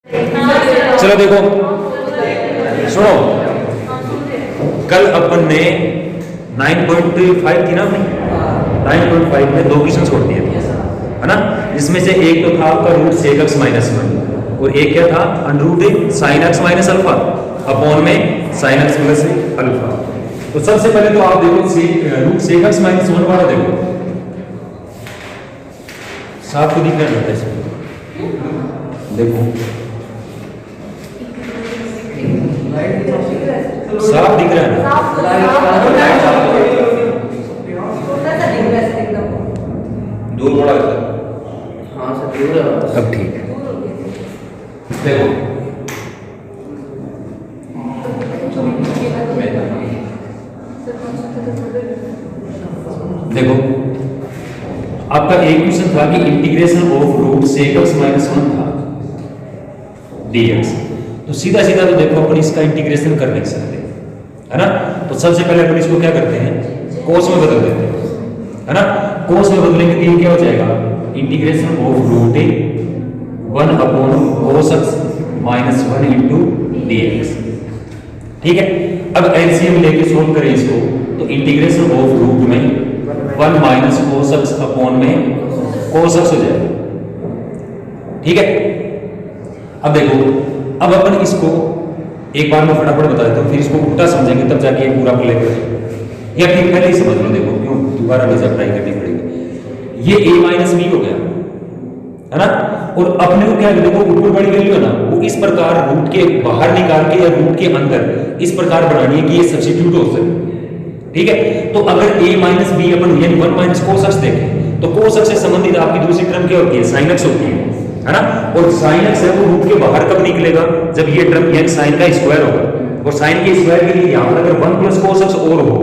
चलो देखो सुनो, कल अपन ने 9.5 थी ना अपनी, 9.5 में दो क्वेश्चन छोड़ दिए थे, है ना, जिसमें से एक तो था आपका root sec x minus one और एक क्या था under root sine x minus alpha upon में साइन एक्स प्लस अल्फा। तो सबसे पहले तो आप देखो root sec x minus one वाला देखो, साफ को दिख रहा है, देखो साफ दिख रहा है ना, दूर थोड़ा हाँ सर दूर है। अब ठीक है, देखो देखो आपका एक क्वेश्चन था कि integration of root sec x minus one था डीएक्स, तो सीधा सीधा तो देखो अपन इसका इंटीग्रेशन कर नहीं सकते, है ना। तो सबसे पहले अपन इसको क्या करते हैं, कोस में बदल देते हैं, है ना। कोस में बदलेंगे तो ये क्या हो जाएगा, integration of root one upon cos x minus one into dx. ठीक है, अब एलसीएम लेके सोल्व करें इसको, तो इंटीग्रेशन ऑफ रूट में one minus cos x upon में कोस एक्स हो जाएगा। ठीक है, अब देखो, अब अपन इसको एक बार में फटाफट बता देता हूँ, फिर इसको उल्टा समझेंगे तब जाके ये पूरा प्ले करेंगे, या फिर पहले ही समझ लो, देखो क्यों दोबारा नहीं अप्लाई करनी पड़ेगी। ये a माइनस बी हो गया, है ना, और अपने को क्या है, देखो ऊपर वाली वैल्यू है ना, वो इस प्रकार रूट के बाहर निकाल के या रूट के अंदर इस प्रकार बनानी है कि ये सब्स्टिट्यूट हो सके। ठीक है, तो अगर a माइनस बी अपन यानी वन माइनस कोस एक्स देखें, तो कोस एक्स से संबंधित आपकी दूसरी टर्म क्या होती है, साइन एक्स होती है ना। और साइन एक्स है वो रूट के बाहर कब निकलेगा, जब ये टर्म यानी साइन का स्क्वायर होगा, और साइन के स्क्वायर के लिए यहाँ पर अगर 1 प्लस कोस एक्स और हो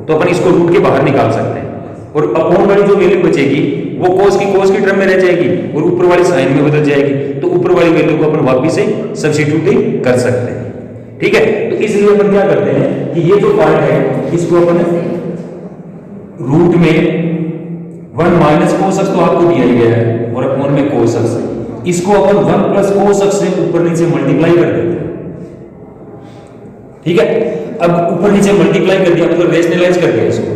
तो अपन इसको रूट के बाहर निकाल सकते हैं, और अपॉन वाली जो वैल्यू बचेगी वो कोस की टर्म में रह जाएगी और ऊपर वाली साइन में बदल जाएगी, तो ऊपर वाली वैल्यू को अपन वापस से सब्स्टिट्यूट कर सकते हैं। ठीक है, तो इसलिए अपन क्या करते हैं कि ये जो पार्ट है इसको अपन रूट में 1 माइनस कोस एक्स तो आपको दिया ही गया है और अपॉन में कोस एक्स, इसको अपन 1 प्लस कोस एक्स से ऊपर नीचे मल्टीप्लाई कर देते हैं। ठीक है, अब ऊपर नीचे मल्टीप्लाई कर दिया मतलब रेशनलाइज कर दिया, इसको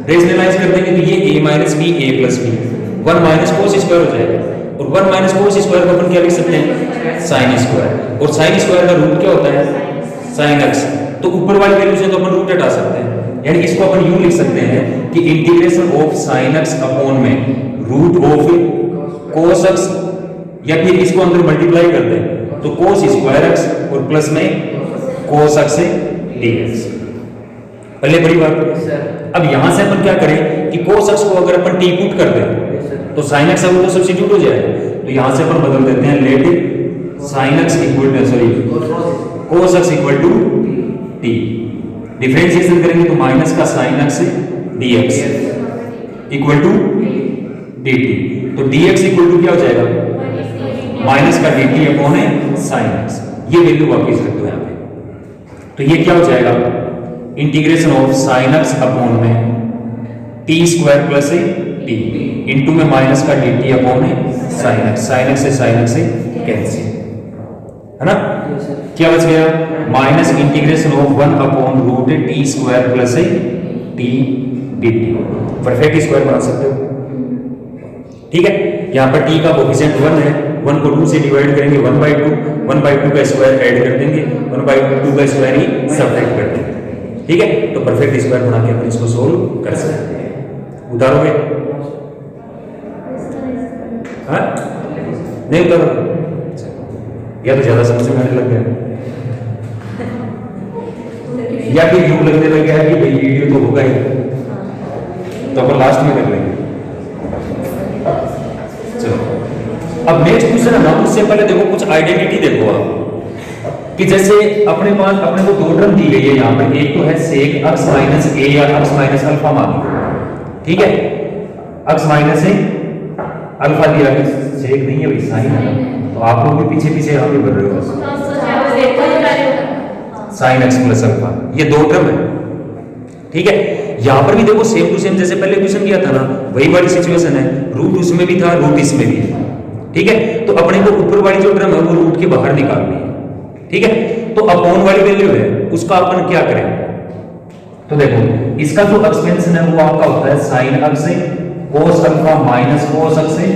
रेशनलाइज कर देंगे तो ये a minus b a plus b 1 minus cos square हो जाएगा, और 1 माइनस कोस स्क्वायर को अपन क्या लिख सकते हैं, साइन स्क्वायर, और साइन स्क्वायर का रूट क्या होता है, साइन एक्स, तो ऊपर वाली वैल्यू से तो अपन रूट हटा सकते हैं, यानी इसको अपन यूं लिख सकते हैं कि integration of sine x upon में रूट ऑफ कोस एक्स, या फिर इसको अंदर मल्टीप्लाई कर दें तो कोस स्क्वायर एक्स और प्लस में कोस एक्स डीएक्स। पहले बड़ी बात, अब यहां से अपन क्या करें कि कोस एक्स को अगर अपन टी पुट कर दें तो साइन एक्स तो सब्स्टिट्यूट हो जाए, तो यहां से अपन बदल देते हैं let sine x equal to sorry cos x equal to t, differentiation करेंगे तो माइनस का sine x dx equal to dt, तो dx इक्वल टू क्या हो जाएगा, माइनस का dt अपॉन साइन एक्स, ये वैल्यू वापस रख दो यहाँ पे, तो ये क्या हो जाएगा, integration of sine x upon में t square plus t into में माइनस का dt upon sine x, sine x से कैंसिल, है ना। क्या बच गया, minus integration of 1 upon root t square plus t dt, perfect square बना सकते हो। ठीक है, यहाँ पर t का कोफिशिएंट 1 है, 1 को 2 से डिवाइड करेंगे 1/2 का स्क्वायर ऐड कर देंगे, 1/2 का स्क्वायर ही सब्ट्रैक्ट कर देंगे। ठीक है, तो परफेक्ट स्क्वायर बना के अपन इसको सोल्व कर सकते हैं। उतारोगे, हाँ नहीं उतारोगे, या तो ज्यादा समझ में आने लग गया, या फिर यूं लगने लग गया कि भाई वीडियो तो होगा ही, तो अपन लास्ट में कर लेंगे। अब नेक्स्ट क्वेश्चन है ना, उससे पहले देखो कुछ आइडेंटिटी देखो आप, कि जैसे अपने पास अपने को दो टर्म दी गई है यहाँ पर, एक तो है सेक एक्स माइनस ए या एक्स माइनस अल्फा मानी, ठीक है, एक्स माइनस ए अल्फा दिया, सेक नहीं है भाई साइन है, तो आप लोग भी पीछे पीछे यहाँ पे बढ़ रहे हो, साइन एक्स प्लस अल्फा, ये दो टर्म है। ठीक है, यहाँ पर भी देखो सेम टू सेम जैसे पहले क्वेश्चन किया था ना, वही वाली सिचुएशन है, रूट उसमें भी था रूट इसमें भी है, ठीक है, तो अपने को ऊपर वाली जो टर्म है वो रूट के बाहर निकालनी है। ठीक है, तो अपॉन वाली वैल्यू है उसका अपन क्या करें, तो देखो इसका जो एक्सपेंशन है वो आपका होता है साइन अक्स से cos अल्फा माइनस cos अक्स से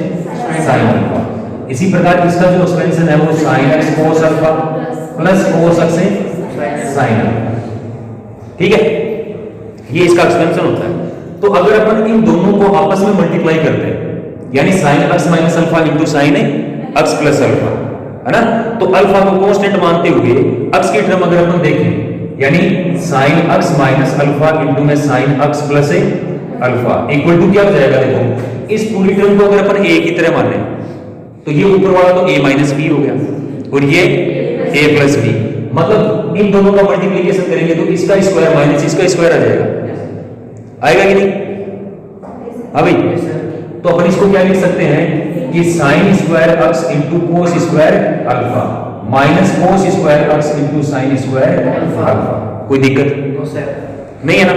साइन अल्फा। इसी प्रकार इसका जो एक्सपेंशन है वो sine x cos alpha plus cos अक्स से साइन अल्फा। ठीक है, ये इसका एक्सपेंशन होता है। तो अगर अपन इन दोनों को आपस में मल्टीप्लाई करते हैं यानी sine x minus alpha into sine x plus alpha, है ना, तो अल्फा को कांस्टेंट मानते हुए अक्स की टर्म अगर अपन देखें यानी sine x minus alpha into में sine x plus alpha equal to क्या हो जाएगा, देखो इस पूरी टर्म को अगर अपन ए की तरह माने तो ये ऊपर वाला तो a माइनस बी हो गया और ये a प्लस बी, मतलब इन दोनों का मल्टीप्लीकेशन करेंगे तो इसका स्क्वायर माइनस इसका स्क्वायर आ जाएगा, आएगा कि नहीं? हाँ भाई, तो अपन इसको क्या लिख सकते हैं कि sine square x into cos square alpha minus cos square x into sine square alpha. कोई दिक्कत नहीं है ना?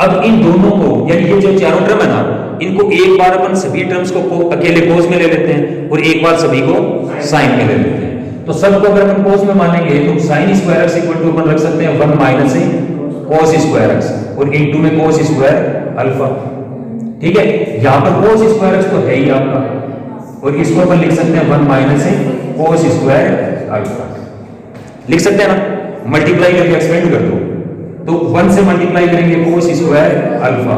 अब इन दोनों को यानी ये जो चारों टर्म है ना इनको एक बार अपन सभी टर्म्स को अकेले कोस में ले लेते हैं और एक बार सभी को साइन में ले लेते हैं। तो सबको अगर अपन कोस में मानेंगे तो sine square x equal to अपन रख सकते हैं 1 माइनस कोस स्क्वायर एक्स और इनटू में कोस स्क्वायर अल्फा। ठीक है, यहां पर कोस स्क्वायर एक्स तो है ही आपका और इसको अपन लिख सकते हैं 1 माइनस कोस स्क्वायर अल्फा लिख सकते हैं ना, मल्टीप्लाई करके एक्सपेंड कर दो तो 1 से मल्टीप्लाई करेंगे cos square alpha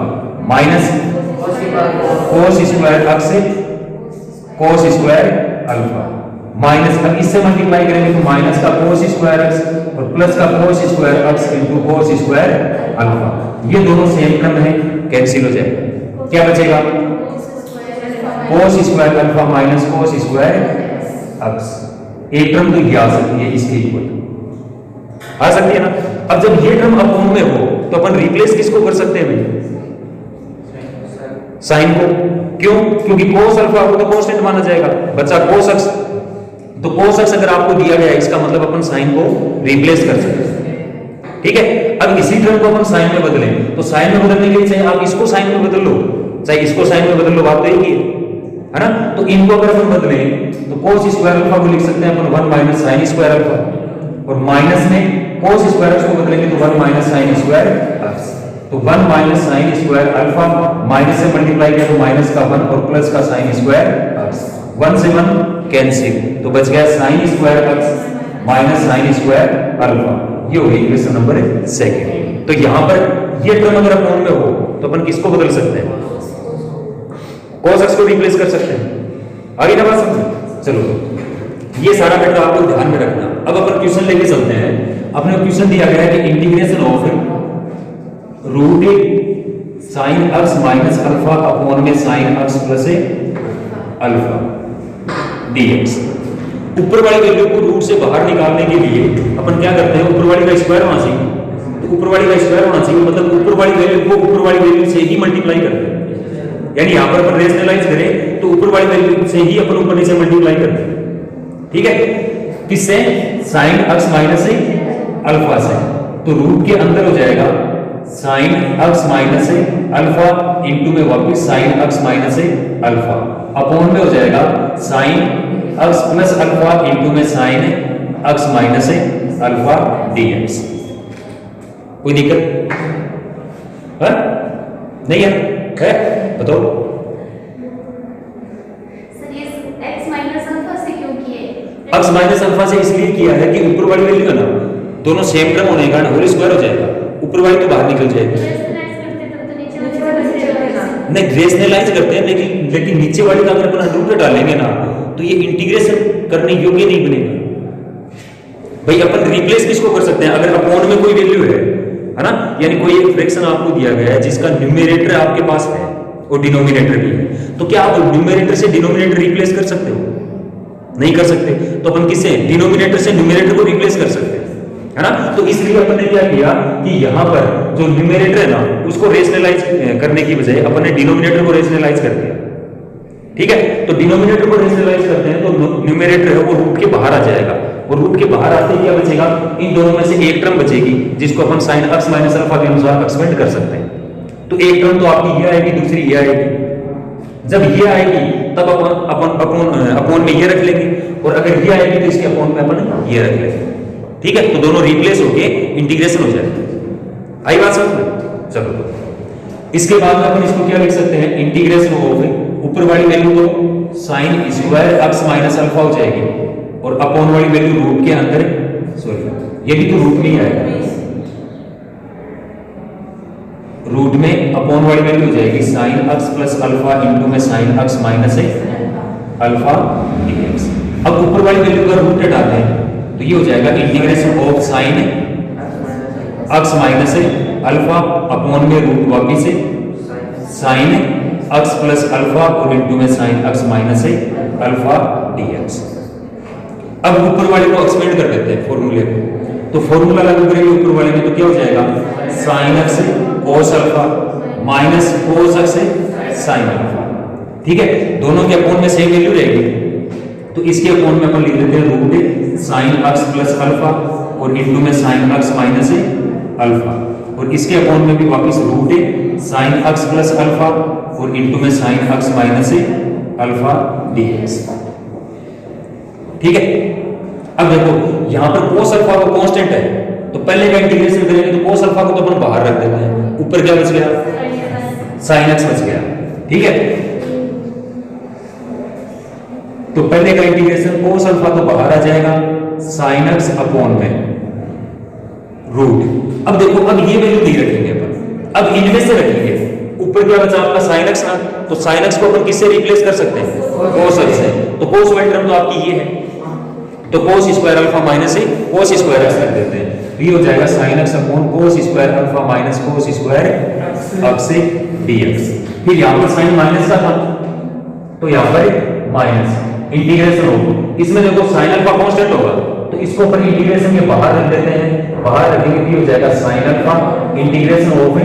minus cos square x से कोस स्क्वायर अल्फा माइनस, अब इससे मल्टीप्लाई करेंगे तो माइनस का कोस स्क्वायर एक्स और प्लस का कोस स्क्वायर एक्स इनटू कोस स्क्वायर अल्फा। ये दोनों सेम टर्म है, कैंसिल हो जाएगा, क्या बचेगा कोस square alpha minus cos square x. एक टर्म तो ये आ सकती है इसके इक्वल आ सकती है ना। अब जब ये टर्म अपॉन में हो तो अपन रिप्लेस किसको कर सकते हैं भाई, साइन को। क्यों? क्योंकि कोस अल्फा को तो कांस्टेंट माना जाएगा, बचा कोस एक्स, तो कोस एक्स अगर आपको दिया गया इसका मतलब अपन साइन को रिप्लेस कर सकते हैं। ठीक है, अब इसी टर्म को अपन साइन में बदलें तो साइन में बदलने के लिए चाहे आप इसको साइन में बदल लो चाहे इसको साइन में बदल लो, बात तो एक ही है ना। तो इनको अगर अपन बदलें तो कोस स्क्वायर अल्फा को लिख सकते हैं अपन 1 माइनस साइन स्क्वायर अल्फा और माइनस में कोस स्क्वायर एक्स को बदलेंगे तो 1 माइनस साइन स्क्वायर एक्स। तो 1 minus sine square alpha minus से मल्टीप्लाई किया तो माइनस का 1 और प्लस का साइन स्क्वायर एक्स, 1 से 1 कैंसिल तो बच गया sign square x minus sine square alpha. ये हो गई इक्वेशन नंबर 2। तो यहां पर ये टर्म अगर अपॉन में हो तो अपन किसको बदल सकते हैं, cos x को रिप्लेस कर सकते हैं। आगे ना बात समझो, चलो ये सारा मैटर आपको ध्यान में रखना। अब अपन क्वेश्चन लेके चलते हैं। अपने क्वेश्चन दिया गया है कि integration of root sine x minus alpha upon में sine x plus alpha dx। ऊपर वाली वैल्यू को रूट से बाहर निकालने के लिए अपन क्या करते हैं, ऊपर वाली का स्क्वायर होना चाहिए, तो ऊपर वाली का स्क्वायर होना चाहिए मतलब ऊपर वाली वैल्यू को ऊपर वाली वैल्यू से ही मल्टीप्लाई करते हैं। यानी यहां पर अपन रेशनलाइज करें तो ऊपर वाली वैल्यू से ही अपन ऊपर नीचे मल्टीप्लाई करते हैं। ठीक है, किससे, साइन x माइनस अल्फा से, तो रूट के अंदर हो जाएगा sine x minus alpha into में वापस sine x minus alpha upon में हो जाएगा sine x plus alpha into में sine x minus alpha dx। कोई दिक्कत है? नहीं है? बताओ। सर ये x माइनस अल्फा से क्यों किए? x माइनस अल्फा से इसलिए किया है कि ऊपर वाली वैल्यू है ना दोनों सेम टर्म होने के कारण होल स्क्वायर हो जाएगा, ऊपर वाली तो बाहर निकल जाएगी। नहीं रेशनलाइज करते हैं लेकिन नीचे वाली का अगर अपन रूट डालेंगे ना तो ये इंटीग्रेशन करने योग्य नहीं बनेगा। भाई अपन रिप्लेस किसको कर सकते हैं, अगर अपॉन में कोई वैल्यू है ना, यानी कोई एक फ्रैक्शन आपको दिया गया है जिसका न्यूमरेटर आपके पास है और डिनोमिनेटर भी है, तो क्या आप न्यूमरेटर से डिनोमिनेटर रिप्लेस कर सकते हो? नहीं कर सकते। तो अपन किससे, डिनोमिनेटर से न्यूमरेटर को रिप्लेस कर सकते हैं, है ना। तो इसलिए अपन ने क्या किया कि यहां पर जो न्यूमरेटर है ना उसको रेशनलाइज करने की बजाय अपन ने डिनोमिनेटर को रेशनलाइज कर दिया। ठीक है, तो डिनोमिनेटर को रेशनलाइज करते हैं तो न्यूमरेटर है वो रूट के बाहर आ जाएगा और रूट के बाहर आते ही क्या बचेगा, इन दोनों में से एक टर्म बचेगी जिसको अपन साइन x माइनस अल्फा के अनुसार एक्सपेंड कर सकते हैं। तो एक टर्म तो आपकी ये आएगी, दूसरी ये आएगी, जब ये आएगी तब अपोन में ये रख लेंगे, और अगर ये आएगी तो इसके अपोन में अपन ये रख लेंगे। ठीक है, तो दोनों रिप्लेस होके इंटीग्रेशन हो जाएगी। आई बात समझ में? चलो तो इसके बाद में अपन इसको क्या लिख सकते हैं, इंटीग्रेशन ऑफ ऊपर वाली वैल्यू तो sine square x minus alpha हो जाएगी, और अपोन वाली वैल्यू रूट के अंदर, सॉरी ये भी तो रूट में ही आएगा, रूट में अपोन वाली वैल्यू हो जाएगी sine x plus alpha into में sine x minus alpha dx. अब ऊपर वाली वैल्यू का रूट हटाते हैं तो ये हो जाएगा integration of sine x minus alpha upon में रूट वापिस से साइन एक्स प्लस अल्फा और इंटू में sine x minus alpha dx. अब ऊपर वाले को एक्सपेंड कर देते हैं फॉर्मूले को, तो फॉर्मूला लागू करेंगे ऊपर वाले में तो क्या हो जाएगा, sine x cos alpha minus cos x sine alpha. ठीक है, दोनों के अपोन में सेम वैल्यू रहेगी, तो इसके अपोन में अपन लिख देते हैं root sine x plus alpha और इंटू में साइन एक्स माइनस अल्फा, और इसके अपोन में भी वापस root sine x plus alpha और इंटू में sine x minus alpha dx. ठीक है, अब देखो यहां पर कोस अल्फा को कांस्टेंट है, तो पहले का इंटीग्रेशन करेंगे तो कोस अल्फा को तो अपन बाहर रख देते हैं, ऊपर क्या बच गया, साइन एक्स बच गया। ठीक है, तो पहले का इंटीग्रेशन कोस अल्फा तो बाहर आ जाएगा, साइन एक्स अपॉन में रूट। अब देखो अब ये वैल्यू नहीं रखेंगे अपन, अब इनमें से रखेंगे। ऊपर क्या बचा आपका साइन एक्स ना, तो साइन एक्स को अपन किससे रिप्लेस कर सकते हैं, कोस एक्स से, तो कोस वाली टर्म तो आपकी ये है, तो cos square alpha minus cos square x रख देते हैं, तो ये हो जाएगा sine x upon cos square alpha minus cos square x dx. फिर यहां पर साइन माइनस का था तो यहां पर माइनस इंटीग्रेशन होगा, इसमें देखो साइन अल्फा कांस्टेंट होगा तो इसको अपन इंटीग्रेशन के बाहर रख देते हैं, बाहर रखेंगे तो हो जाएगा साइन अल्फा इंटीग्रेशन होगा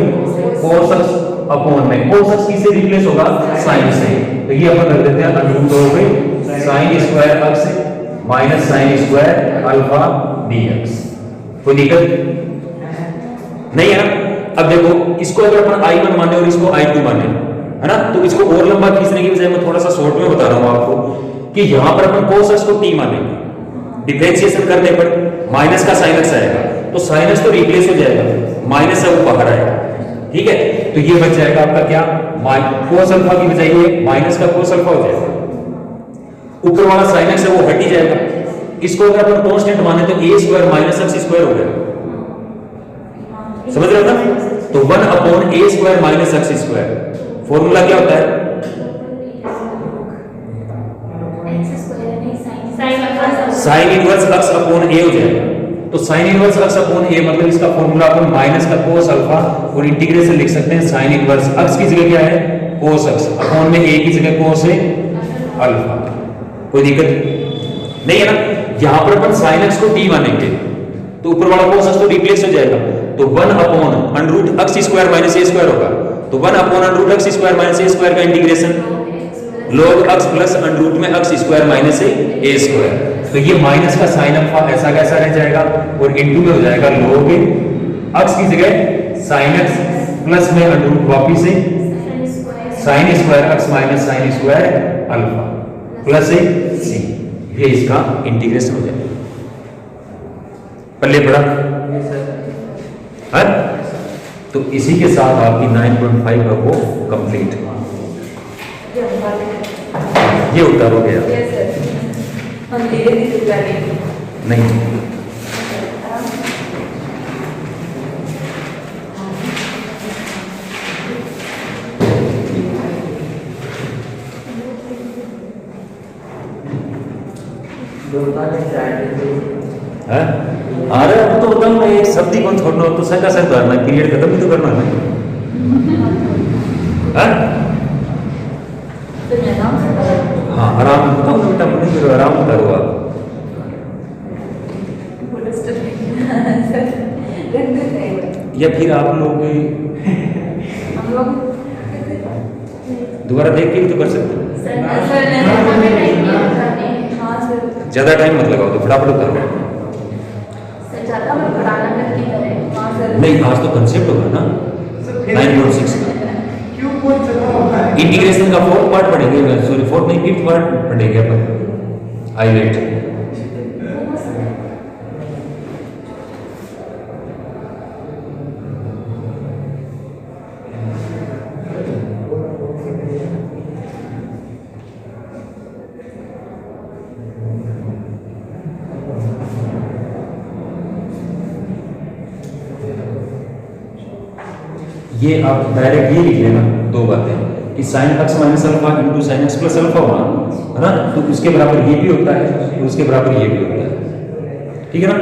कोस एक्स अपॉन में कोस एक्स किससे रिप्लेस होगा, साइन से, तो ये अपन रख देते हैं अंडर रूट होगा sine square x minus sine square alpha dx. कोई दिक्कत नहीं है ना? अब देखो इसको अगर अपन i1 माने और इसको i2 माने, है ना, तो इसको और लंबा खींचने की बजाय मैं थोड़ा सा शॉर्ट में बता रहा हूं आपको कि यहां पर अपन cos x को t मानेंगे, डिफरेंशिएशन करने पर माइनस का sin x आएगा तो sin x तो रिप्लेस हो जाएगा, माइनस है वो बाहर आएगा। ठीक है, तो ये बच जाएगा आपका क्या, cos अल्फा की बजाय ये माइनस का cos अल्फा हो जाएगा, ऊपर वाला sin x है वो हट ही जाएगा। इसको अगर अपन कांस्टेंट माने तो a square minus x square हो जाएगा, समझ रहे हो ना? तो 1 upon a square minus x square, formula क्या होता है, sine inverse x upon a हो जाएगा, तो sine inverse x upon a मतलब इसका फॉर्मूला अपन माइनस का cos अल्फा और इंटीग्रेशन लिख सकते हैं साइन इनवर्स x की जगह क्या है, cos x अपॉन में a की जगह cos अल्फा। कोई दिक्कत नहीं है ना? यहां पर अपन sin x को t मानेंगे तो ऊपर वाला cos x तो रिप्लेस हो जाएगा, तो 1 upon under root x square minus a square होगा, तो 1 upon under root x square minus a square का integration log x plus under root में x square minus a square, तो ये माइनस का साइन अल्फा ऐसा कैसा रह जाएगा और इनटू में हो जाएगा log x की जगह sin x प्लस में अंडर रूट वापिस से sin square x minus sin square alpha plus c, ये इसका इंटीग्रेशन हो जाएगा। पल्ले पड़ा है? तो इसी के साथ आपकी 9.5 है वो कंप्लीट, ये उत्तर हो गया। हम धीरे धीरे नहीं है? आ रहा है तो बताऊं मैं, एक शब्द ही कौन छोड़ना हो तो सका सर करना, पीरियड खत्म ही तो करना है। हाँ आराम बताओ ना बेटा, मुझे फिर आराम करो आप। या फिर आप लोग दोबारा देख के भी तो कर सकते हो, ज्यादा टाइम मत लगाओ, तो फटाफट करो। नहीं आज तो कंसेप्ट होगा ना 9.6 का। इंटीग्रेशन का फोर्थ पार्ट पढ़ेंगे, सॉरी फोर्थ नहीं फिफ्थ पार्ट पढ़ेंगे अपन आइलेट। ये आप डायरेक्ट ये लिख लेना दो बातें कि sign x minus alpha into sign x plus alpha होना है ना, तो उसके बराबर ये भी होता है, तो उसके बराबर ये भी होता है, ठीक है ना।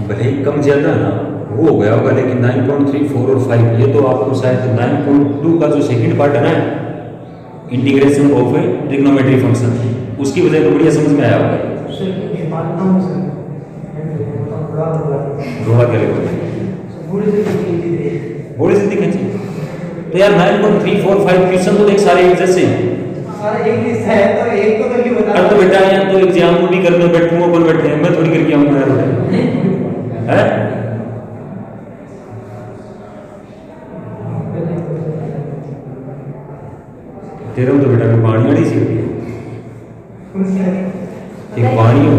भले ही कम ज्यादा ना वो हो गया होगा, लेकिन 9.34 और 5 ये तो आपको शायद 9.2 का जो सेकंड पार्ट है ना, integration of A trigonometry function, उसकी वजह तो बढ़िया समझ में आया होगा। रोड़ा क्या लगता है बड़े से दिखे तो यार 9.345 क्वेश्चन तो देख सारे एक जैसे हैं। अब तो बेटा यहाँ तो एग्जाम भी करने बैठूंगा, अपन बैठे हैं, मैं थोड़ी करके आऊंगा यार है। तेरा तो बेटा पानी वाली सी एक पानी हो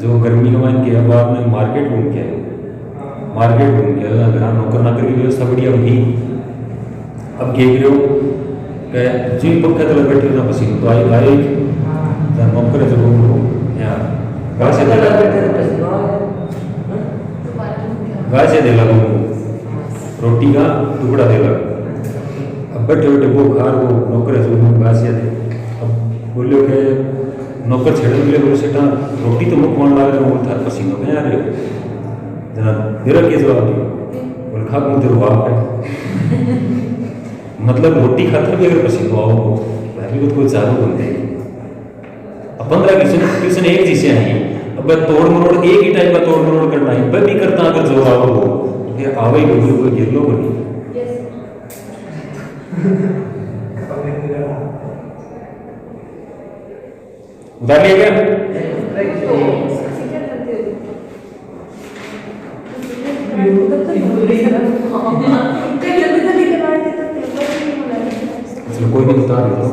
जो गर्मी का मान किया, बाद में मार्केट घूम के घर नौकर नाकर की व्यवस्था बढ़िया होगी। अब क्या करो जी पक्का तले बैठे ना पसीना तो आए नौकर जरूर यहाँ गाय से दे लगा रोटी का टुकड़ा दे लगा। अब बैठे बैठे वो खार वो नौकर है गाय से दे। अब बोले के नौकर छेड़ने के लिए बोले सेटा रोटी तो मुख मान लगा वो था पसीनो में आ रहे हो जना देर के जवाब दियो बोले खा मुझे रुआब है मतलब रोटी खाते भी अगर पसीनो आओ भाई तो कोई ज़्यादा बोलते हैं। अब 15 क्वेश्चन एक जैसे हैं, अब तोड़ मरोड़ एक ही टाइप का तोड़ मरोड़ करना है, मैं भी करता अगर जोर आओ हो फिर आवे ही बोलो कोई गिर लो बनी उतार लिया क्या चलो कोई नहीं उतार लेता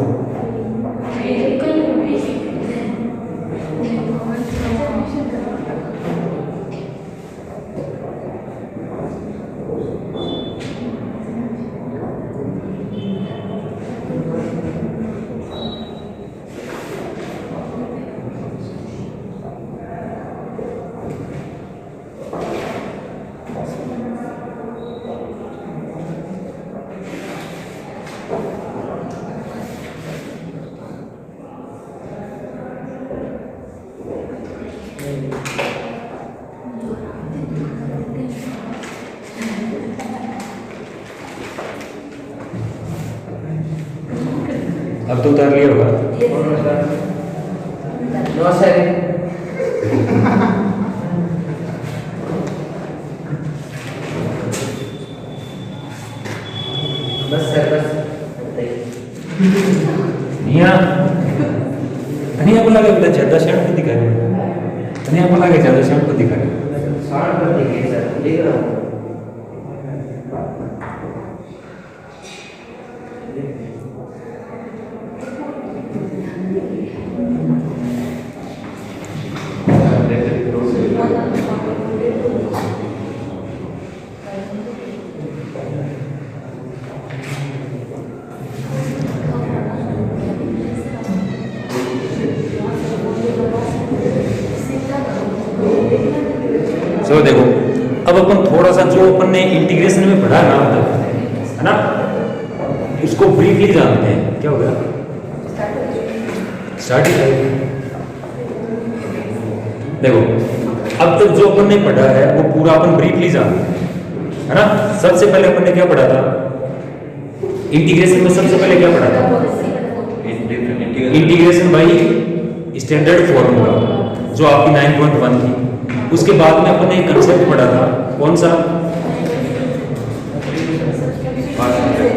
अब तो उतार लिया होगा। बस सर बस धनिया बोला बेटा ज्यादा शर्ट को दिखा रहे, धनिया बोला के ज्यादा शर्ट को दिखा रहे, 60 कर देंगे सर देख रहा हूँ। तो देखो अब अपन थोड़ा सा जो अपन ने इंटीग्रेशन में पढ़ा ना है ना, इसको ब्रीफली जानते हैं। क्या हो गया स्टार्ट ही देखो अब तक जो अपन ने पढ़ा है वो पूरा अपन ब्रीफली जानते हैं है ना। सबसे पहले अपन ने क्या पढ़ा था इंटीग्रेशन में, सबसे पहले क्या पढ़ा था इंटीग्रेशन बाई स्टैंडर्ड फॉर्मूला जो आपकी 9.1 थी उसके बाद में अपन ने एक कंसेप्ट पढ़ा था, कौन सा?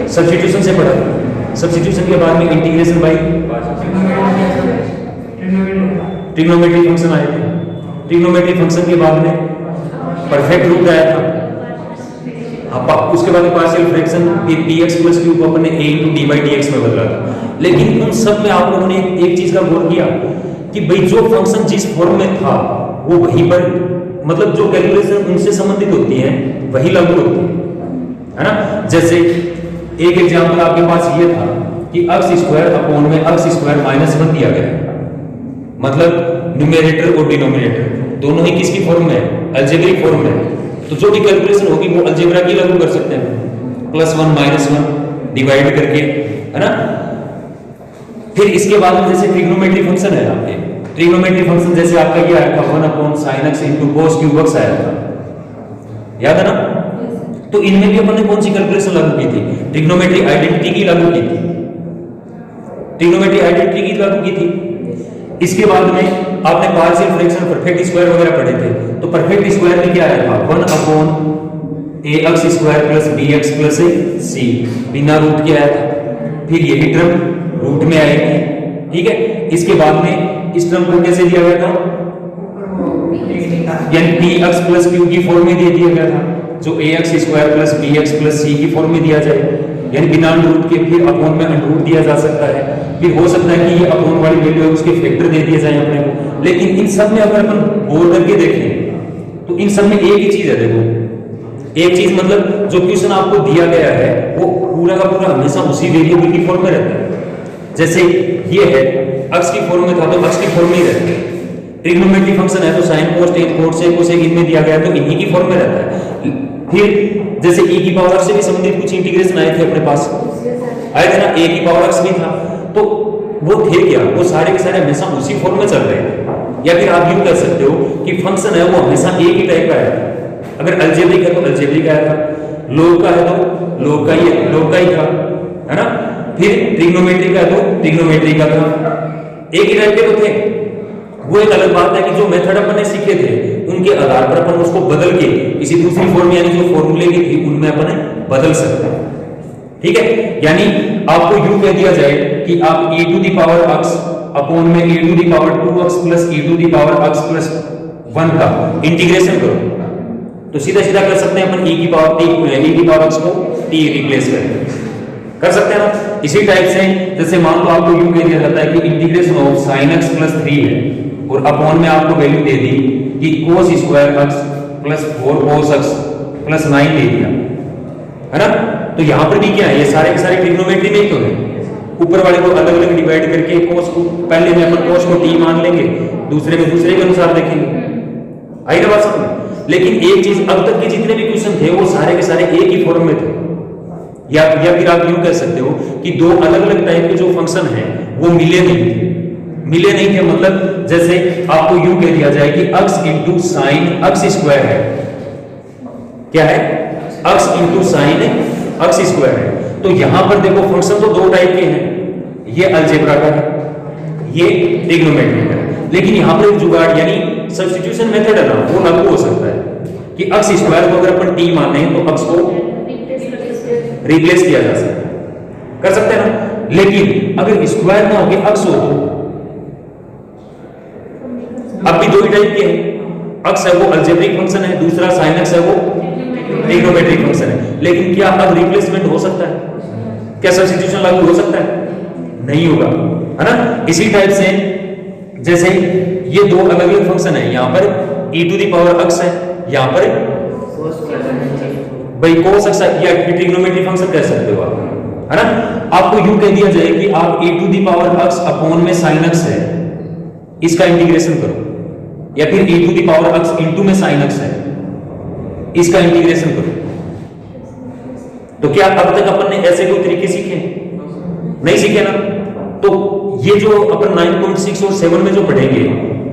सब्स्टिट्यूशन से पढ़ा था। सब्स्टिट्यूशन के बाद में इंटीग्रेशन बाय ट्रिग्नोमेट्री फंक्शन आए थे। ट्रिग्नोमेट्री फंक्शन के बाद में परफेक्ट रूट आया था। उसके बाद partial fraction dx plus Q को अपन ने a into d by dx में बदला था। लेकिन उन सब में आप लोगों ने एक चीज का गौर किया कि भाई जो फंक्शन जिस फॉर्म में था वो वहीं पर, मतलब जो कैलकुलेशन उनसे संबंधित होती है वही लागू होती है ना। जैसे एक एग्जांपल आपके पास ये था कि x स्क्वायर अपॉन में x स्क्वायर माइनस 1 दिया गया, मतलब न्यूमेरेटर और डिनोमिनेटर दोनों ही किसकी फॉर्म में है? अलजेब्रिक फॉर्म में। तो जो भी कैलकुलेशन होगी वो अलजेब्रा की लागू कर सकते हैं, +1 -1 डिवाइड करके, है ना। फिर इसके बाद में जैसे ट्रिग्नोमेट्री फंक्शन है आपके, ट्रिग्नोमेट्री फंक्शन जैसे आपका ये आया था 1/sin x * cos cube x आया था, याद है ना। तो इनमें भी अपन ने कौन सी कैलकुलेशन लागू की थी? ट्रिग्नोमेट्री आइडेंटिटी की लागू की थी, ट्रिग्नोमेट्री आइडेंटिटी की लागू की थी। इसके बाद में आपने पार्शियल फ्रैक्शन, परफेक्ट स्क्वायर वगैरह पढ़े थे। तो परफेक्ट स्क्वायर में क्या आया था? 1/ax square plus bx plus c, बिना रूट के आया था। फिर यही टर्म रूट में आएगी, ठीक है। इसके बाद में इस टर्म को कैसे दिया गया था? यानी px प्लस q की फॉर्म में दे दिया गया था, जो ax square plus bx plus c की फॉर्म में दिया जाए, यानी बिना रूट के। फिर अपॉन में अंडरूट दिया जा सकता है। फिर हो सकता है कि ये अपॉन वाली वैल्यू है उसके फैक्टर दे दिए जाए अपने को। लेकिन इन सब में अगर अपन गौर करके देखें तो इन सब में एक ही चीज है। देखो, एक चीज मतलब जो क्वेश्चन आपको दिया गया है वो पूरा का पूरा हमेशा उसी वेरिएबल की फॉर्म में रहता है। जैसे ये है x की फॉर्म में था तो x की फॉर्म में ही रहता है। ट्रिग्नोमेट्री फंक्शन है तो sin cos tan cos sec cosec इनमें दिया गया है तो इन्हीं की फॉर्म में रहता है। फिर जैसे e की पावर x से भी संबंधित कुछ इंटीग्रेशन आए थे अपने पास, आए थे ना, a की पावर x भी था। तो वो थे क्या? वो सारे के सारे हमेशा उसी फॉर्म में चल रहे थे। या फिर आप यूं कह सकते हो कि फंक्शन है वो हमेशा एक ही टाइप का है। अगर अलजेब्रिक है तो अलजेब्रिक आया था, लॉग का है तो लॉग का ही था, है ना। फिर ट्रिग्नोमेट्री का है तो ट्रिग्नोमेट्री का था, एक ही टाइप के तो थे। वो एक अलग बात है कि जो मेथड अपन ने सीखे थे उनके आधार पर अपन उसको बदल के किसी दूसरी फॉर्म यानी जो फॉर्मूले की थी उनमें अपन बदल सकते हैं, ठीक है। यानी आपको यूं कह दिया जाए कि आप e to the power x upon में e to the power 2x प्लस e to the power x plus 1 का इंटीग्रेशन करो तो सीधा सीधा कर सकते हैं अपन e की पावर x को t रिप्लेस कर सकते हैं ना। इसी टाइप से जैसे मान लो आपको यूं कह दिया जाता है कि integration of sin x plus 3 है और अपॉन में आपको वैल्यू दे दी कि cos square x plus 4 cos x plus 9 दे दिया, है ना। तो यहां पर भी क्या है, ये सारे के सारे ट्रिग्नोमेट्री में ही तो है। ऊपर वाले को अलग अलग डिवाइड करके cos को पहले में अपन cos को t मान लेंगे, दूसरे में दूसरे के अनुसार देखेंगे, आई ना बात समझ। लेकिन एक चीज, अब तक के जितने भी क्वेश्चन थे वो सारे के सारे एक ही फॉर्म में थे। या फिर आप यूं कह सकते हो कि दो अलग अलग टाइप के जो फंक्शन हैं वो मिले नहीं थे। मतलब जैसे आपको यूं कह दिया जाए कि x into sine x square है, क्या है? x into sine x square है। तो यहां पर देखो फंक्शन तो दो टाइप के हैं, ये अलजेब्रा का है, ये ट्रिग्नोमेट्री का है। लेकिन यहां पर एक जुगाड़ यानी सब्स्टिट्यूशन मेथड है ना, वो लागू हो सकता है कि x स्क्वायर को अगर अपन t माने तो x को रिप्लेस किया जा सकता है, कर सकते हैं ना। लेकिन अगर स्क्वायर ना होके x हो तो अब भी दो ही टाइप के हैं, x है वो अलजेब्रिक फंक्शन है, दूसरा sin x है वो ट्रिग्नोमेट्रिक फंक्शन है। लेकिन क्या अब रिप्लेसमेंट हो सकता है? क्या सब्स्टिट्यूशन लागू हो सकता है? नहीं होगा, है ना। इसी टाइप से जैसे ये दो अलग अलग फंक्शन है, यहां पर e to the power x है, यहां पर भाई cos x या ट्रिग्नोमेट्री फंक्शन कह सकते हो आप, है ना। आपको यूं कह दिया जाए कि आप e to the power x upon में sin x है इसका इंटीग्रेशन करो, या फिर e to the power x into में sin x है इसका इंटीग्रेशन करो। तो क्या अब तक अपन ने ऐसे कोई तरीके सीखे? नहीं सीखे ना। तो ये जो अपन 9.6 और 7 में जो पढ़ेंगे,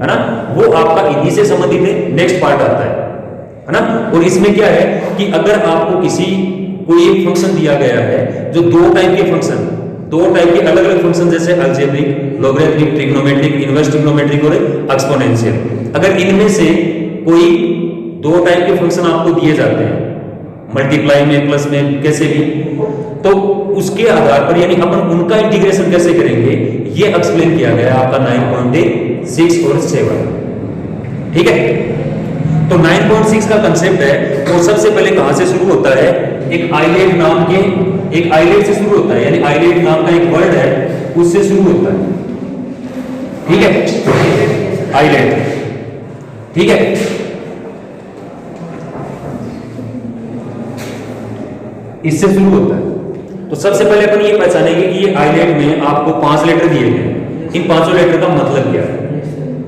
है ना, वो आपका इन्हीं से संबंधित है, नेक्स्ट पार्ट आता है ना। और इसमें क्या है कि अगर आपको कोई एक फंक्शन दिया गया है जो दो टाइप के अलग अलग फंक्शन जैसे algebraic, logarithmic, trigonometric, inverse trigonometric और एक्सपोनेंशियल, अगर इनमें से कोई दो टाइप के फंक्शन आपको दिए जाते हैं, मल्टीप्लाई में, प्लस में, कैसे भी, तो उसके आधार पर यानी अपन उनका इंटीग्रेशन कैसे करेंगे ये एक्सप्लेन किया गया आपका 9.6 और 7। ठीक है, तो 9.6 का कंसेप्ट है वो सबसे पहले कहां से शुरू होता है, एक आइलेट नाम के, एक आइलेट से शुरू होता है, यानी आइलेट नाम का एक वर्ड है उससे शुरू होता है। ठीक है, आइलेट, ठीक है, इससे शुरू होता है। तो सबसे पहले अपन ये पहचानेंगे कि ये आइलेट में आपको 5 लेटर दिए गए, इन 5 लेटर का मतलब क्या है।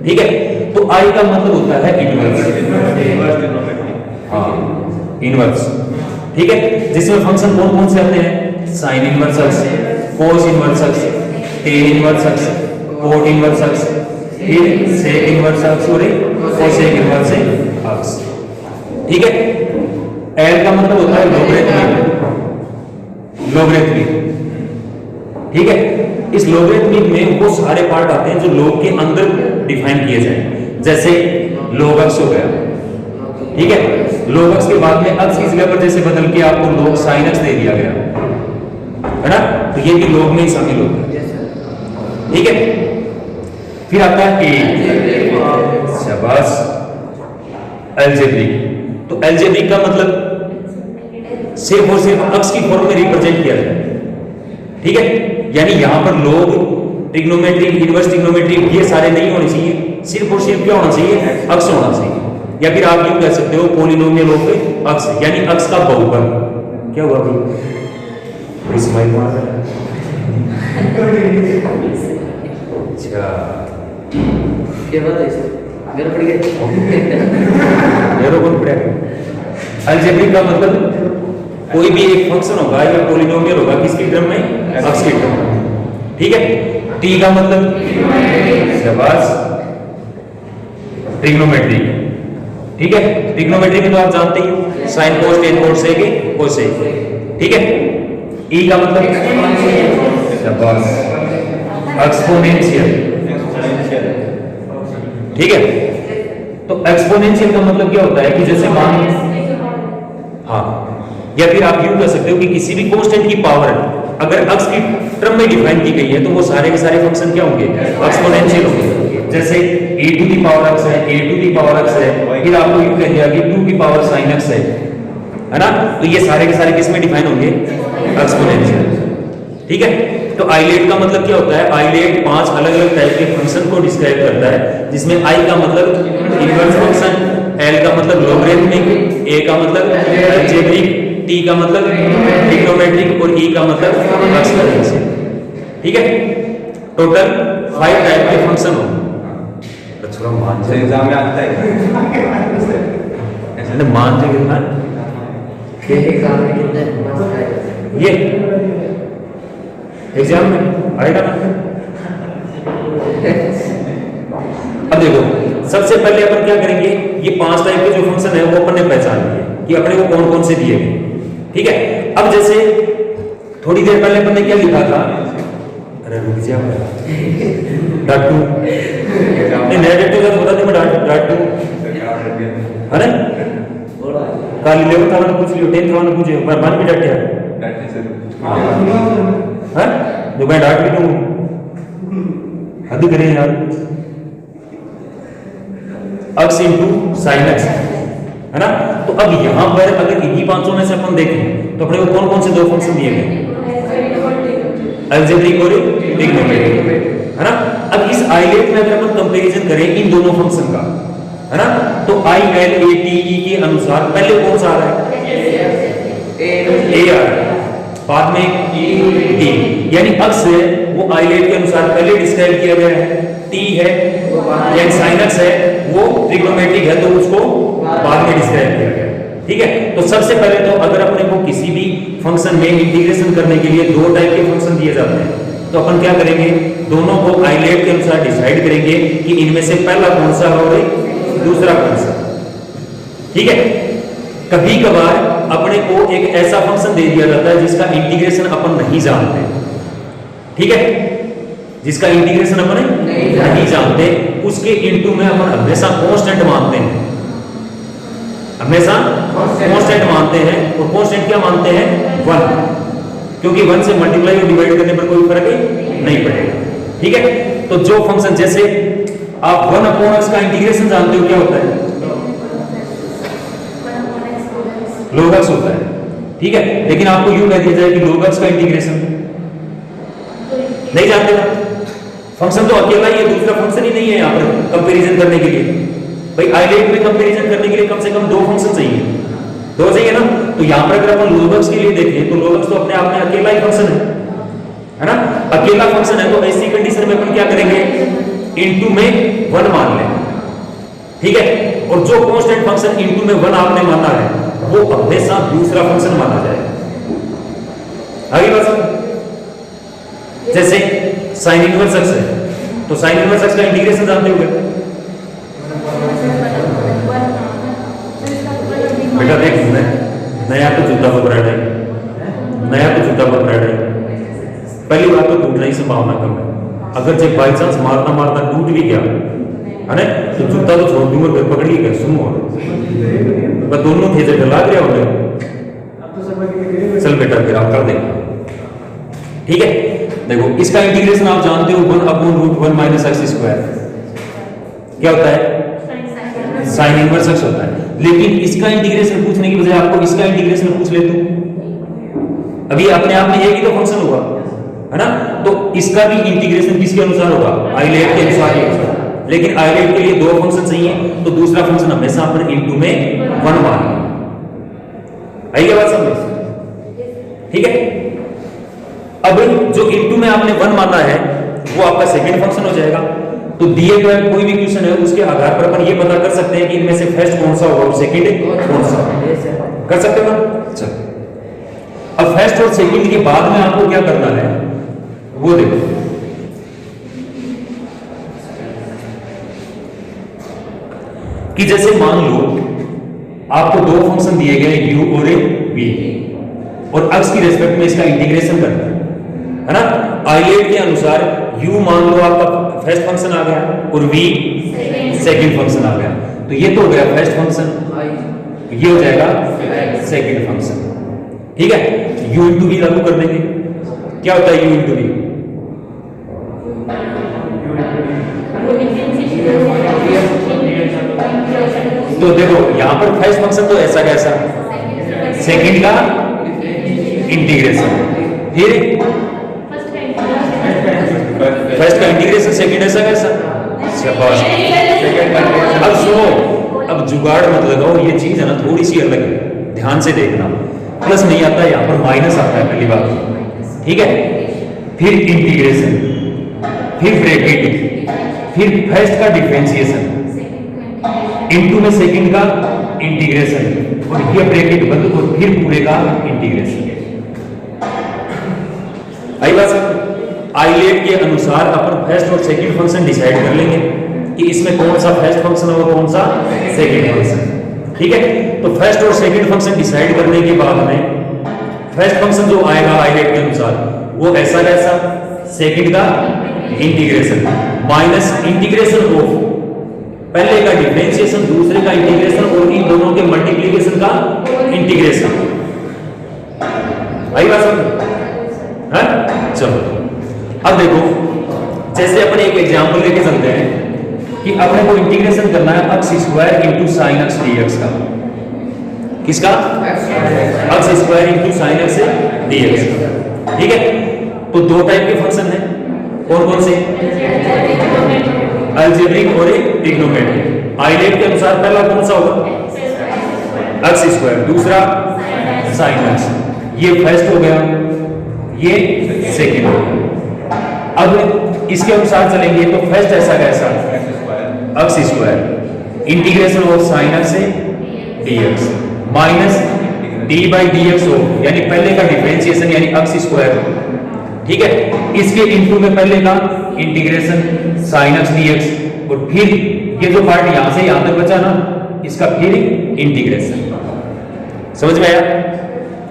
ठीक है, तो आई का मतलब होता है इनवर्स, हाँ इनवर्स। ठीक है, जिसमें फंक्शन कौन कौन से आते हैं, sine inverse x, cos inverse x, tan inverse x, cot inverse x, फिर सेक इनवर्स एक्स और कोसेक इनवर्स एक्स। ठीक है, एल का मतलब होता है लोगरिथमिक, लोगरिथमिक। ठीक है, इस लोगरिथमिक में वो सारे पार्ट आते हैं जो log के अंदर डिफाइन किए जाए, जैसे log x हो गया। ठीक है, log x के बाद में x की जगह पर जैसे बदल के आपको log sin x दे दिया गया है ना, तो ये भी log में ही शामिल होता है। ठीक है, फिर आता है a, शाबाश, अलजेब्रिक। तो अलजेब्रिक का मतलब सिर्फ और सिर्फ x की फॉर्म में रिप्रेजेंट किया जाए। ठीक है, यानी यहां पर log, ट्रिग्नोमेट्रिक, इनवर्स ट्रिग्नोमेट्रिक ये सारे नहीं होने चाहिए, सिर्फ और सिर्फ क्या होना चाहिए, x होना चाहिए। या फिर आप यूं कह सकते हो पॉलिनोमियल ऑफ x, यानी x का बहुपद। क्या हुआ भाई, स्माइल मार रहा है, अच्छा क्या बात है, मेरा पड़ गया, मेरा कौन पड़ा। अलजेब्रिक का मतलब कोई भी एक फंक्शन होगा या पॉलिनोमियल होगा किसकी टर्म में, x की टर्म में। ठीक है, t का मतलब शाबाश, ट्रिग्नोमेट्रिक। ठीक है, ट्रिग्नोमेट्री में तो आप जानते ही हो, साइन कोस टेन कोस सेक कोसेक। ठीक है, e का मतलब शाबाश, एक्सपोनेंशियल। ठीक है, तो एक्सपोनेंशियल का मतलब क्या होता है कि जैसे मान, हाँ, या फिर आप यूं कह सकते हो कि किसी भी कांस्टेंट की पावर अगर x की टर्म में डिफाइन की गई है तो वो सारे के सारे फंक्शन क्या होंगे, एक्सपोनेंशियल होंगे। जैसे a to the power x है, a to the power x है, फिर आपको यूं कह दिया कि 2 की पावर sin x है ना, तो ये सारे के सारे किस में डिफाइन होंगे, एक्सपोनेंशियल। ठीक है, तो आइलेट का मतलब क्या होता है, आइलेट 5 अलग अलग टाइप के फंक्शन को डिस्क्राइब करता है, जिसमें i का मतलब इनवर्स फंक्शन, l का मतलब लोगरिथमिक, a का मतलब अलजेब्रिक, t का मतलब ट्रिग्नोमेट्रिक और e का मतलब एक्सपोनेंशियल। ठीक है, टोटल 5 टाइप के फंक्शन होंगे। थोड़ा मान से एग्जाम में आता है, ऐसे मान से कितना ये एग्जाम में कितने मार्क्स आएगा, ये एग्जाम में आएगा ना। अब देखो, सबसे पहले अपन क्या करेंगे, ये 5 टाइप के जो फंक्शन है वो अपन ने पहचान लिए कि अपने को कौन कौन से दिए गए। ठीक है, अब जैसे थोड़ी देर पहले अपन ने क्या लिखा था, अरे रुक जा डाटू, नहीं नेगेटिव का होता था, मैं डाटू अरे काली लेवल था, मैंने पूछ लियो 10th वाला पूछे, मैं मान भी डाटे हैं, जो मैं डाट भी दूं हद करें यार, x इंटू साइन एक्स है ना। तो अब यहां पर अगर इन्हीं 5 में से अपन देखें तो अपने को कौन कौन से 2 फंक्शन दिए गए, अलजेब्रिक और ट्रिग्नोमेट्रिक है ना। अब इस आइलेट में अगर अपन कंपैरिजन करें इन दोनों फंक्शन का है ना, तो I L A T E के अनुसार पहले कौन सा आ रहा है, ए आ रहा है, बाद में टी, यानी x है वो आइलेट के अनुसार पहले डिस्क्राइब किया गया है, t है या sin x है वो ट्रिग्नोमेट्रिक है तो उसको बाद में डिस्क्राइब किया गया। ठीक है, तो सबसे पहले तो अगर अपने को किसी भी फंक्शन में इंटीग्रेशन करने के लिए 2 टाइप के फंक्शन दिए जाते हैं तो अपन क्या करेंगे, दोनों को आइलेट के अनुसार डिसाइड करेंगे कि इनमें से पहला कौन सा है और दूसरा कौन सा। ठीक है, कभी कभार अपने को एक ऐसा फंक्शन दे दिया जाता है जिसका इंटीग्रेशन अपन नहीं जानते। ठीक है, जिसका इंटीग्रेशन अपन नहीं जानते, उसके इनटू में अपन हमेशा कांस्टेंट मानते हैं। हमेशा कांस्टेंट मानते हैं, और कांस्टेंट क्या मानते हैं? 1, क्योंकि 1 से मल्टीप्लाई और डिवाइड करने पर कोई फर्क नहीं पड़ेगा। ठीक है, तो जो फंक्शन जैसे आप 1/x का इंटीग्रेशन जानते हो क्या होता है? log x होता है। ठीक है, लेकिन आपको यूं कह दिया जाए कि log x का इंटीग्रेशन नहीं जानते ना, फंक्शन तो अकेला ही है, दूसरा फंक्शन ही नहीं है यहाँ पर कंपैरिजन करने के लिए। भाई आइलेट में कंपैरिजन करने के लिए कम से कम 2 फंक्शन चाहिए, 2 चाहिए ना। तो यहाँ पर अगर अपन log x के लिए देखें तो log x तो अपने आप में अकेला ही फंक्शन है ना, अकेला फंक्शन है। तो ऐसी कंडीशन में अपन क्या करेंगे? इनटू में 1 मान लें। ठीक है, और जो कांस्टेंट फंक्शन इनटू में 1 आपने माना है वो हमेशा दूसरा फंक्शन माना जाएगा। आगे बात समझ? जैसे sin इनवर्स x है, तो sin इनवर्स x का इंटीग्रेशन जानते होंगे बेटा। देख नया तो जूता पकड़ा है, नया तो जूता पकड़ा है। पहली बात तो टूटने की संभावना कम है, अगर जब बाई चांस मारता मारता टूट भी गया है ना, तो जूता तो छोड़ दूंगा, घर पकड़ गया सुनो मैं दोनों थे जब डला गया उन्हें। चल बेटा फिर आप कर देंगे। ठीक है, देखो इसका इंटीग्रेशन आप जानते हो 1/√1 - x²। क्या होता है? sin इनवर्स x होता है। लेकिन इसका इंटीग्रेशन पूछने की बजाय आपको इसका इंटीग्रेशन पूछ ले तो अभी अपने आप में एक ही तो फंक्शन होगा, है ना। तो इसका भी इंटीग्रेशन किसके अनुसार होगा? आइलेट के अनुसार ही होगा। लेकिन आइलेट के लिए 2 फंक्शन चाहिए, तो दूसरा फंक्शन हमेशा अपन इनटू में 1 मान। आई क्या बात समझ? ठीक है, अब जो इनटू में आपने 1 माना है वो आपका सेकंड फंक्शन हो जाएगा। तो दिए गए कोई भी क्वेश्चन है उसके आधार पर अपन ये पता कर सकते हैं कि इनमें से फर्स्ट कौन सा होगा और सेकंड कौन सा। कर सकते हो ना? चलो अब फर्स्ट और सेकंड के बाद में आपको क्या करना है वो देखो। कि जैसे मान लो आपको 2 फंक्शन दिए गए u और v, और x की रेस्पेक्ट में इसका इंटीग्रेशन करना है ना। आइलेट के अनुसार u मान लो आपका फर्स्ट फंक्शन आ गया और v सेकंड फंक्शन आ गया, तो ये तो हो गया फर्स्ट फंक्शन, ये हो जाएगा सेकंड फंक्शन। ठीक है, u इंटू v लागू कर देंगे। क्या होता है u इंटू v? तो देखो यहां पर फर्स्ट फंक्शन तो ऐसा कैसा, सेकंड का इंटीग्रेशन, फिर फर्स्ट का इंटीग्रेशन, सेकंड ऐसा कैसा। अब सुनो, अब जुगाड़ मत लगाओ, ये चीज है ना थोड़ी सी अलग है, ध्यान से देखना। प्लस नहीं आता है, यहाँ पर माइनस आता है पहली बात। ठीक है, फिर इंटीग्रेशन, फिर ब्रैकेट, फिर फर्स्ट का डिफरेंशिएशन, इनटू में सेकंड का इंटीग्रेशन, और ये ब्रैकेट बंद, और फिर पूरे का इंटीग्रेशन। आई बात? आइलेट के अनुसार अपन फर्स्ट और सेकंड फंक्शन डिसाइड कर लेंगे कि इसमें कौन सा फर्स्ट फंक्शन है और कौन सा सेकंड फंक्शन। ठीक है, तो फर्स्ट और सेकंड फंक्शन डिसाइड करने के बाद में फर्स्ट फंक्शन जो आएगा आइलेट के अनुसार वो ऐसा कैसा, सेकंड का इंटीग्रेशन माइनस इंटीग्रेशन ऑफ पहले का डिफरेंशिएशन, दूसरे का इंटीग्रेशन, और इन दोनों के मल्टीप्लिकेशन का इंटीग्रेशन। आई बात समझ? है? चलो अब देखो, जैसे अपन एक एग्जांपल लेके चलते हैं कि अपने को इंटीग्रेशन करना है x² into sine x dx का। किसका? x² into sine x dx का। ठीक है, तो 2 टाइप के फंक्शन है, कौन कौन से? अलजेब्रिक और ट्रिग्नोमेट्रिक। आइलेट के अनुसार पहला कौन सा होगा? x², दूसरा साइन x। ये फर्स्ट हो गया, ये सेकंड हो गया। अब इसके अनुसार चलेंगे तो फर्स्ट ऐसा कैसा, x² integration of sign x से dx माइनस d/dx हो, यानी पहले का डिफरेंशिएशन यानी x²। ठीक है, इसके इनटू में पहले का इंटीग्रेशन साइन x dx, और फिर ये जो पार्ट यहां से यहां तक बचा ना इसका फिर इंटीग्रेशन। समझ में आया?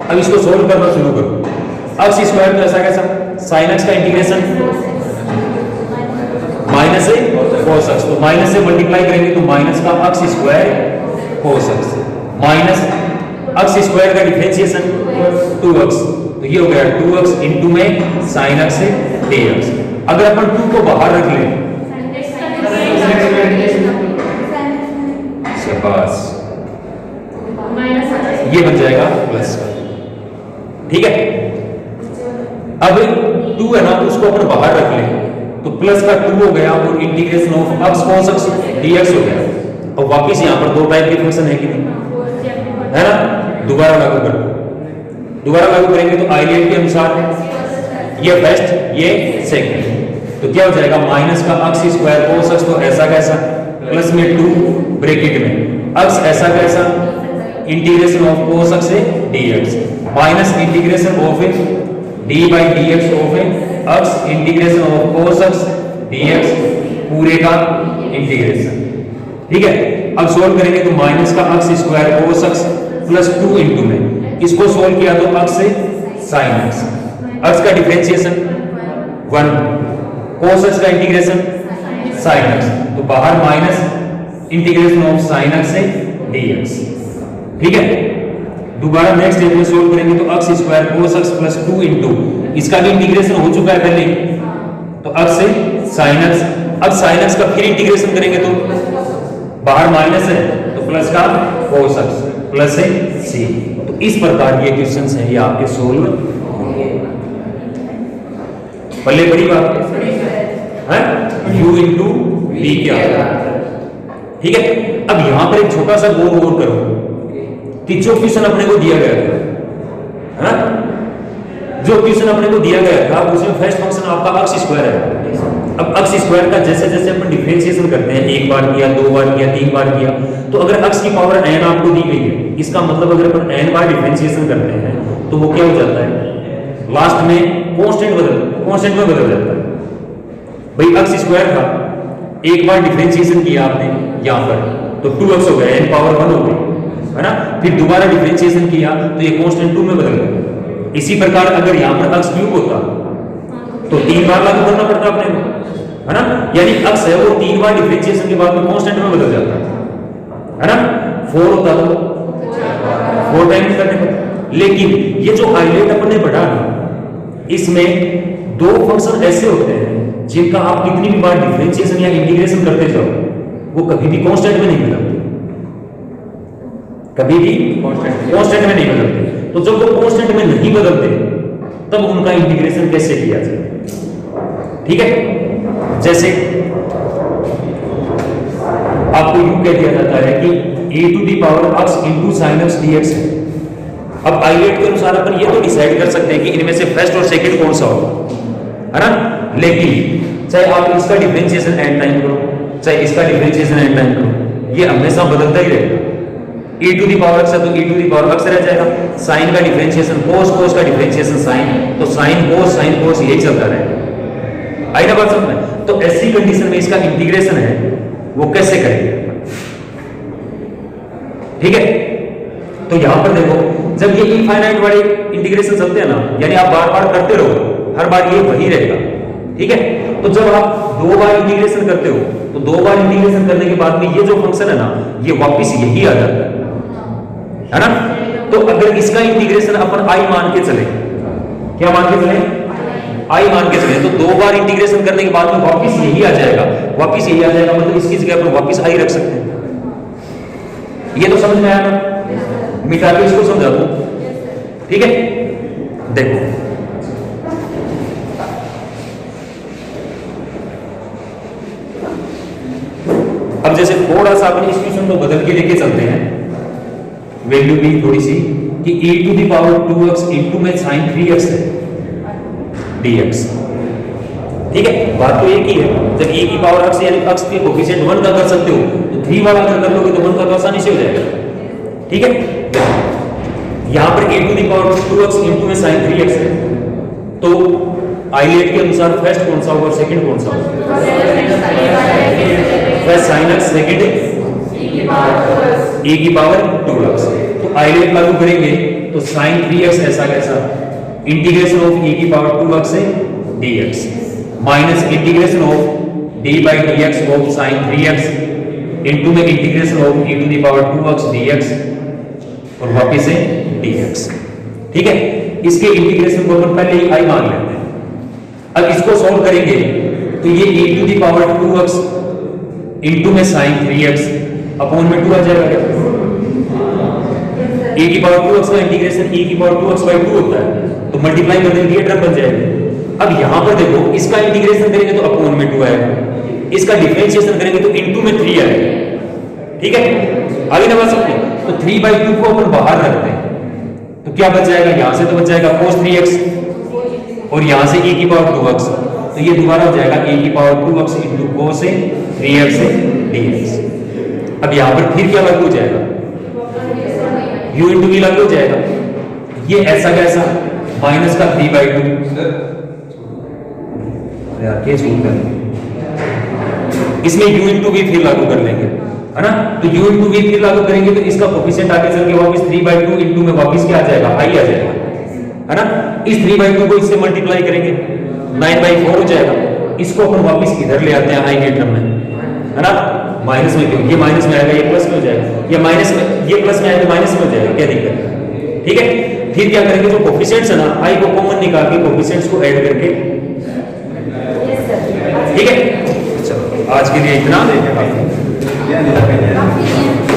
अब इसको सोल्व करना शुरू करो। x² तो ऐसा कैसा, साइन x का इंटीग्रेशन माइनस से cos x, तो माइनस से मल्टीप्लाई करेंगे तो माइनस का x² cos x। माइनस अक्स स्क्वायर का डिफरेंशिएशन 2x, तो ये हो गया 2x इंटू में साइन x से dx। अगर अपन 2 को बाहर रख लें, शाबाश, ये बन जाएगा प्लस का, ठीक है। अब 2 है ना, तो उसको अपन बाहर रख लें तो प्लस का 2 हो गया और integration of x cos x dx हो गया। और वापिस यहाँ पर दो टाइप के फंक्शन है कि नहीं, है ना, दोबारा लागू कर दो। दोबारा लागू करेंगे तो आइलेट के अनुसार ये फर्स्ट ये सेकंड, तो क्या हो जाएगा माइनस का अक्स स्क्वायर cos x, तो ऐसा कैसा, प्लस में 2 ब्रैकेट में अक्स ऐसा कैसा, इंटीग्रेशन ऑफ cos x से dx, minus integration of d by dx of x integration of cos x dx पूरे का इंटीग्रेशन, ठीक है। अब सोल्व करेंगे तो माइनस का x square cos x plus 2 into में, इसको सोल्व किया तो अक्स से साइन x, अक्स का डिफरेंशिएशन 1, cos x का इंटीग्रेशन साइन x, तो बाहर minus integration of sign x से dx, ठीक है। दोबारा नेक्स्ट स्टेप में सोल्व करेंगे तो x square cos x plus 2 into, इसका भी इंटीग्रेशन हो चुका है पहले, तो अक्स से साइन x, अब साइन x का फिर इंटीग्रेशन करेंगे तो बाहर माइनस है तो प्लस का cos x प्लस है c। तो इस प्रकार ये क्वेश्चंस हैं, ये आपके सोल्व होंगे। पहले बड़ी बात है u इंटू v क्या है, ठीक है। अब यहां पर एक छोटा सा गौर करो कि जो क्वेश्चन अपने को दिया गया था, जो क्वेश्चन अपने को दिया गया था उसमें फर्स्ट फंक्शन आपका अक्स स्क्वायर है। अब अक्स स्क्वायर का जैसे जैसे अपन डिफरेंशिएशन करते हैं, एक बार किया, 2 बार किया, 3 बार किया, तो अगर अक्स की पावर n आपको दी गई है, इसका मतलब अगर अपन n बार डिफरेंशिएशन करते हैं तो वो क्या हो जाता है, लास्ट में कांस्टेंट में बदल जाता है। भाई अक्स स्क्वायर था, एक बार डिफरेंशिएशन किया आपने यहां पर तो 2x हो गया, n पावर 1 हो गई, है ना। फिर दोबारा डिफरेंशिएशन किया तो ये कांस्टेंट 2 में बदल गया। इसी प्रकार अगर यहां पर अक्स क्यूब होता तो 3 बार लागू करना पड़ता अपने को, है ना। यानी अक्स है वो 3 बार डिफरेंशिएशन के बाद में कांस्टेंट में बदल जाता है ना। 4 होता तो 4 टाइम्स करने पड़ता। लेकिन ये जो हाईलाइट अपन ने बढ़ा, इसमें 2 फंक्शन ऐसे होते हैं जिनका आप कितनी भी बार डिफरेंशिएशन या इंटीग्रेशन करते जाओ वो कभी भी कांस्टेंट में नहीं बदलते, कभी भी कांस्टेंट में नहीं बदलते। तो जब वो कांस्टेंट में नहीं बदलते तब उनका इंटीग्रेशन कैसे किया जाए, ठीक है। जैसे आपको यूं कह दिया जाता है कि a to the power x into sine x dx है। अब आइलेट के अनुसार अपन ये तो डिसाइड कर सकते हैं कि इनमें से फर्स्ट और सेकंड कौन सा होगा, है ना। लेकिन चाहे आप इसका डिफरेंशिएशन एन टाइम करो, चाहे इसका डिफरेंशिएशन एन टाइम करो, ये हमेशा बदलता ही रहेगा। e to the power x है तो e to the power x रह जाएगा। साइन का डिफरेंशिएशन cos का डिफरेंशिएशन साइन, तो साइन cos यही चलता रहेगा। आई ना बात समझ में। तो ऐसी कंडीशन में इसका इंटीग्रेशन है वो कैसे करेंगे, ठीक है। तो यहां पर देखो, जब ये इनफाइनाइट वाले इंटीग्रेशन चलते हैं ना, यानी आप बार बार करते रहो, हर बार ये वही रहेगा, ठीक है। तो जब आप 2 बार इंटीग्रेशन करते हो तो 2 बार इंटीग्रेशन करने के बाद में ये जो फंक्शन है ना ये वापस यही आ जाता है ना। तो अगर इसका इंटीग्रेशन अपन i मान के चले, क्या मान के चले, i मान के चले, तो 2 बार इंटीग्रेशन करने के बाद में वापस यही आ जाएगा, वापस यही आ जाएगा, मतलब इसकी जगह पर वापस i रख सकते हैं। ये तो समझ में आया ना, मिटा के इसको समझा दो, ठीक है। देखो अब जैसे थोड़ा सा अपने इस क्वेश्चन को बदल के लेके चलते हैं, वैल्यू भी थोड़ी सी कि e to the power 2x into में साइन 3x है dx, ठीक है। बात तो एक ही है, जब e की पावर x यानी x के कोएफिशिएंट 1 का कर सकते हो तो 3 वाला अगर कर लोगे तो 1 का तो आसानी से हो जाएगा, ठीक है। यहां पर e to the power 2x into में साइन 3x है, तो आइलेट के अनुसार फर्स्ट कौन सा होगा और सेकंड कौन सा होगा, first sine x, second e की पावर 2x। तो आइलेट लागू करेंगे तो sin 3x ऐसा कैसा, इंटीग्रेशन ऑफ e की पावर 2x से dx minus integration of d by dx ऑफ sin 3x इनटू में integration of e to the power 2x dx और वापिस से dx। ठीक है, इसके इंटीग्रेशन को अपन पहले ही i मान लेते हैं। अब इसको सॉल्व करेंगे तो ये e to the power 2x into में sin 3x अपॉन में 2 आ जाएगा क्या? e की पावर 2x का इंटीग्रेशन e की पावर 2x by 2 होता है, तो मल्टीप्लाई कर देंगे ये टर्म बन जाएगा। अब यहां पर देखो, इसका इंटीग्रेशन करेंगे तो अपॉन में 2 आएगा, इसका डिफरेंशिएशन करेंगे तो इनटू में 3 आएगा। ठीक है, आगे ना बात समझे? तो 3/2 को अपन बाहर रखते हैं तो क्या बच जाएगा? यहां से तो बच जाएगा cos 3x और यहां से e की पावर 2x, तो ये दोबारा हो जाएगा e की power 2x into cos 3x dx। अब यहां पर फिर क्या लागू हो जाएगा? u इनटू v लागू हो जाएगा। ये ऐसा कैसा माइनस का 3/2 यार ये सोल्व कर, इसमें u इनटू v फिर लागू कर लेंगे, है ना? तो u इनटू v फिर लागू करेंगे तो इसका कोफिशिएंट आगे चल के वापस 3/2 इनटू में वापस क्या आ जाएगा? i आ जाएगा, है ना? इस 3/2 को इससे मल्टीप्लाई करेंगे 9/4 हो जाएगा। इसको अपन वापस इधर ले आते हैं i के टर्म में, है ना? माइनस में, क्यों ये माइनस में आएगा ये प्लस में हो जाएगा, ये माइनस में ये प्लस में आएगा माइनस में हो जाएगा, क्या दिक्कत है? ठीक है, फिर क्या करेंगे? जो कोफिशिएंट्स है ना i को कॉमन निकाल के कोफिशिएंट्स को ऐड करके, यस सर। ठीक है? चलो आज के लिए इतना। काफी है।